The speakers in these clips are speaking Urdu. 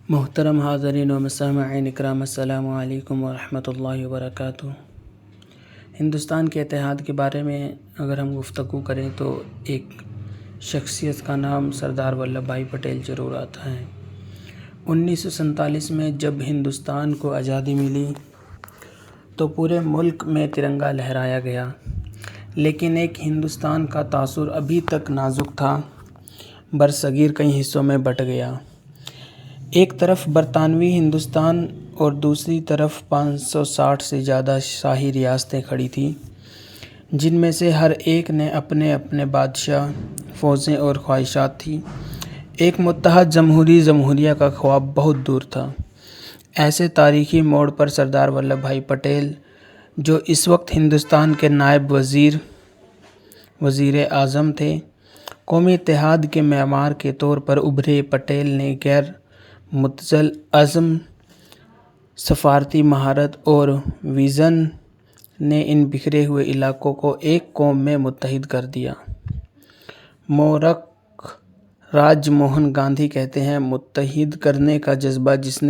محترم حاضرین و مسامعین اکرام، السلام علیکم ورحمۃ اللہ وبرکاتہ۔ ہندوستان کے اتحاد کے بارے میں اگر ہم گفتگو کریں تو ایک شخصیت کا نام سردار ولبھ بھائی پٹیل ضرور آتا ہے۔ 1947 میں جب ہندوستان کو آزادی ملی تو پورے ملک میں ترنگا لہرایا گیا، لیکن ایک ہندوستان کا تاثر ابھی تک نازک تھا، برصغیر کئی حصوں میں بٹ گیا۔ ایک طرف برطانوی ہندوستان اور دوسری طرف 560 سے زیادہ شاہی ریاستیں کھڑی تھیں، جن میں سے ہر ایک نے اپنے اپنے بادشاہ، فوجیں اور خواہشات تھیں۔ ایک متحد جمہوریہ کا خواب بہت دور تھا۔ ایسے تاریخی موڑ پر سردار ولبھ بھائی پٹیل، جو اس وقت ہندوستان کے نائب وزیر اعظم تھے، قومی اتحاد کے معمار کے طور پر ابھرے۔ پٹیل نے غیر متزلزل عزم، سفارتی مہارت اور ویژن نے ان بکھرے ہوئے علاقوں کو ایک قوم میں متحد کر دیا۔ مورخ راج موہن گاندھی کہتے ہیں، متحد کرنے کا جذبہ جس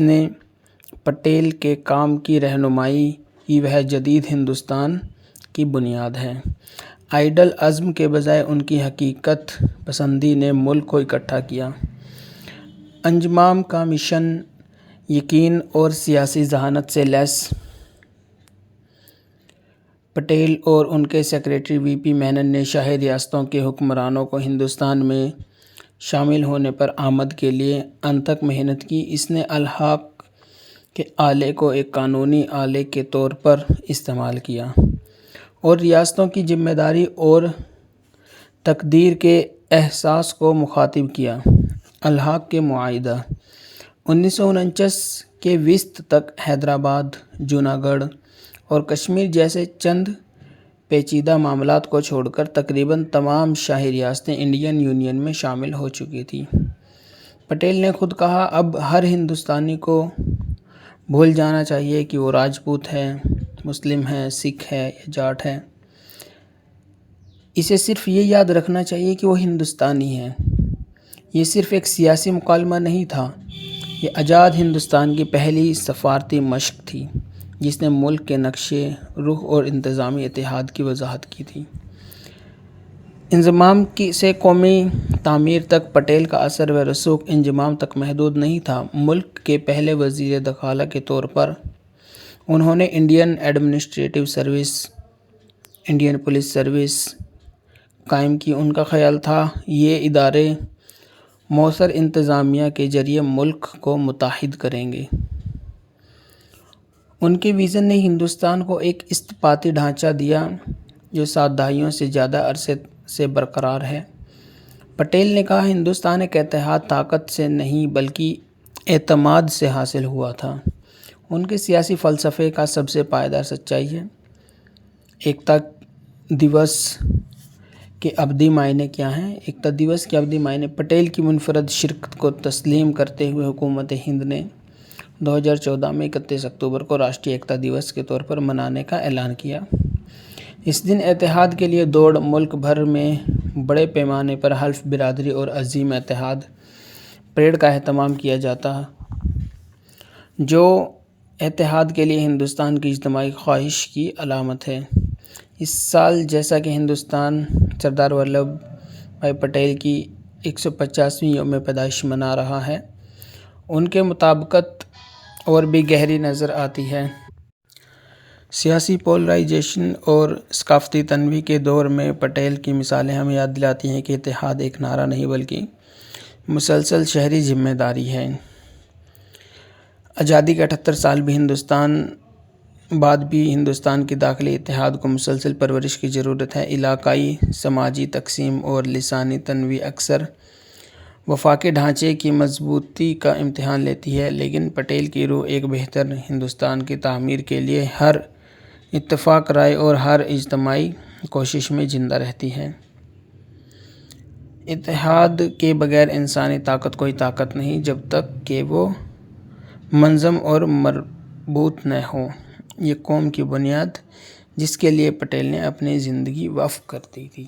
نے پٹیل کے کام کی رہنمائی کی، وہ جدید ہندوستان کی بنیاد ہے۔ آئیڈل ازم کے بجائے ان کی حقیقت پسندی نے ملک کو اکٹھا کیا۔ انضمام کا مشن، یقین اور سیاسی ذہانت سے لیس پٹیل اور ان کے سیکریٹری وی پی مینن نے شاہی ریاستوں کے حکمرانوں کو ہندوستان میں شامل ہونے پر آمد کے لیے انتھک محنت کی۔ اس نے الحاق کے آلے کو ایک قانونی آلے کے طور پر استعمال کیا اور ریاستوں کی ذمہ داری اور تقدیر کے احساس کو مخاطب کیا۔ الحاق کے معاہدہ 1949 کے وسط تک حیدرآباد، جوناگڑھ اور کشمیر جیسے چند پیچیدہ معاملات کو چھوڑ کر تقریباً تمام شاہی ریاستیں انڈین یونین میں شامل ہو چکی تھیں۔ پٹیل نے خود کہا، اب ہر ہندوستانی کو بھول جانا چاہیے کہ وہ راجپوت ہے، مسلم ہے، سکھ ہے یا جاٹ ہے۔ اسے صرف یہ یاد رکھنا چاہیے کہ وہ ہندوستانی ہے۔ یہ صرف ایک سیاسی مکالمہ نہیں تھا، یہ آزاد ہندوستان کی پہلی سفارتی مشق تھی، جس نے ملک کے نقشے، رخ اور انتظامی اتحاد کی وضاحت کی تھی۔ انضمام سے قومی تعمیر تک پٹیل کا اثر و رسوخ انضمام تک محدود نہیں تھا۔ ملک کے پہلے وزیر داخلہ کے طور پر انہوں نے Indian administrative service, Indian police service قائم کی۔ ان کا خیال تھا یہ ادارے مؤثر انتظامیہ کے ذریعے ملک کو متحد کریں گے۔ ان کے ویژن نے ہندوستان کو ایک استثماری ڈھانچہ دیا جو 7 دہائیوں سے زیادہ عرصے سے برقرار ہے۔ پٹیل نے کہا، ہندوستان ایک اتحاد طاقت سے نہیں بلکہ اعتماد سے حاصل ہوا تھا۔ ان کے سیاسی فلسفے کا سب سے پائیدار سچائی ہے۔ ایکتا دیوس کے ابدی معنی کیا ہیں؟ ایکتا دیوس کے ابدی معنی: پٹیل کی منفرد شرکت کو تسلیم کرتے ہوئے حکومت ہند نے 2014 میں 31 اکتوبر کو راشٹریہ ایکتا دیوس کے طور پر منانے کا اعلان کیا۔ اس دن اتحاد کے لیے دوڑ، ملک بھر میں بڑے پیمانے پر حلف برداری اور عظیم اتحاد پریڈ کا اہتمام کیا جاتا، جو اتحاد کے لیے ہندوستان کی اجتماعی خواہش کی علامت ہے۔ اس سال جیسا کہ ہندوستان سردار ولبھ بھائی پٹیل کی 150ویں یوم پیدائش منا رہا ہے، ان کے مطابقت اور بھی گہری نظر آتی ہے۔ سیاسی پولرائزیشن اور ثقافتی تنوع کے دور میں پٹیل کی مثالیں ہمیں یاد دلاتی ہیں کہ اتحاد ایک نعرہ نہیں بلکہ مسلسل شہری ذمہ داری ہے۔ آزادی کے 78 سال بعد بھی ہندوستان کے داخلی اتحاد کو مسلسل پرورش کی ضرورت ہے۔ علاقائی سماجی تقسیم اور لسانی تنوع اکثر وفاقی ڈھانچے کی مضبوطی کا امتحان لیتی ہے، لیکن پٹیل کی روح ایک بہتر ہندوستان کی تعمیر کے لیے ہر اتفاق رائے اور ہر اجتماعی کوشش میں زندہ رہتی ہے۔ اتحاد کے بغیر انسانی طاقت کوئی طاقت نہیں، جب تک کہ وہ منظم اور مربوط نہ ہو۔ یہ قوم کی بنیاد، جس کے لیے پٹیل نے اپنی زندگی وقف کر دی تھی۔